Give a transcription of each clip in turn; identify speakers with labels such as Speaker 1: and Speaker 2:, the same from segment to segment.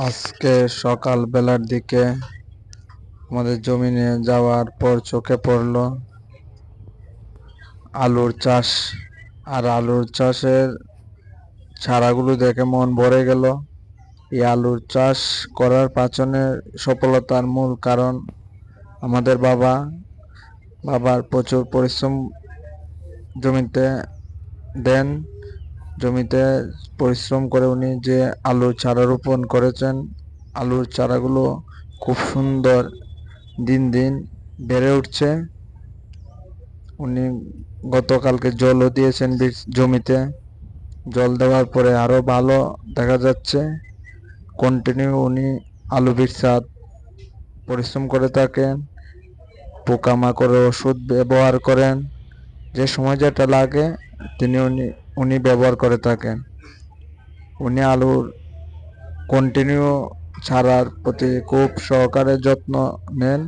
Speaker 1: আজকে সকাল বেলার দিকে আমাদের জমিনে যাওয়ার পর চোখে পড়লো আলুর চাষ। আর আলুর চাষের চারাগুলো দেখে মন ভরে গেল। এই আলুর চাষ করার পাছনে সফলতার মূল কারণ আমাদের বাবার প্রচুর পরিশ্রম জমিতে দেন। জমিতে পরিশ্রম করে উনি যে আলুর চারা রোপণ করেছেন, আলুর চারাগুলো খুব সুন্দর দিন দিন বেড়ে উঠছে। উনি গতকালকে জলও দিয়েছেন জমিতে। জল দেওয়ার পরে আরো ভালো দেখা যাচ্ছে। কন্টিনিউ উনি আলু বীজসার পরিশ্রম করে থাকেন, পোকামাকড়ের ওষুধ ব্যবহার করেন। যে সময় যেটা লাগে উনি ব্যবহার করে থাকেন। উনি আলুর কন্টিনিউ ছাড়ার প্রতি খুব সহকারে যত্ন নেন।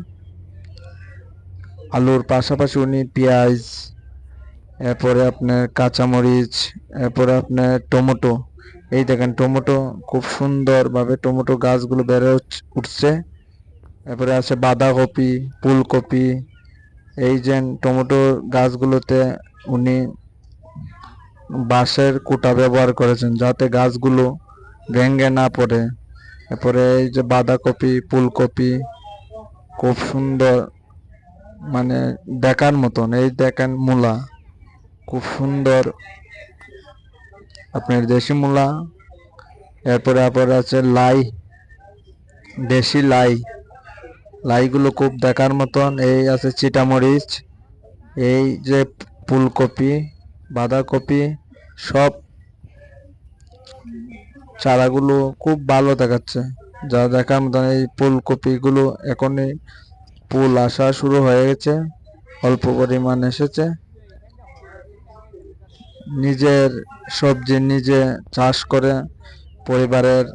Speaker 1: আলুর পাশাপাশি উনি পেঁয়াজ, এরপরে আপনার কাঁচামরিচ, এরপরে আপনার টমেটো। এই দেখেন টমেটো খুব সুন্দরভাবে টমেটো গাছগুলো বেড়ে উঠছে। এরপরে আছে বাঁধাকপি, ফুলকপি। এই যে টমেটো গাছগুলোতে উনি বাঁশের কুটা ব্যবহার করেছেন যাতে গাছগুলো ভেঙে না পড়ে। এরপরে এই যে বাঁধাকপি, ফুলকপি খুব সুন্দর, মানে দেখার মতন। এই দেখেন মূলা খুব সুন্দর, আপনার দেশি মূলা। এরপরে আবার আছে লাই, দেশি লাইগুলো খুব দেখার মতন। এই আছে চিটামরিচ, এই যে ফুলকপি, বাঁধাকপি, সব চারাগুলো খুব ভালো দেখাচ্ছে, যা দেখার মতন। এই ফুলকপিগুলো এখনই ফুল আসা শুরু হয়ে গেছে, অল্প পরিমাণ এসেছে। নিজের সবজি নিজে চাষ করে পরিবারের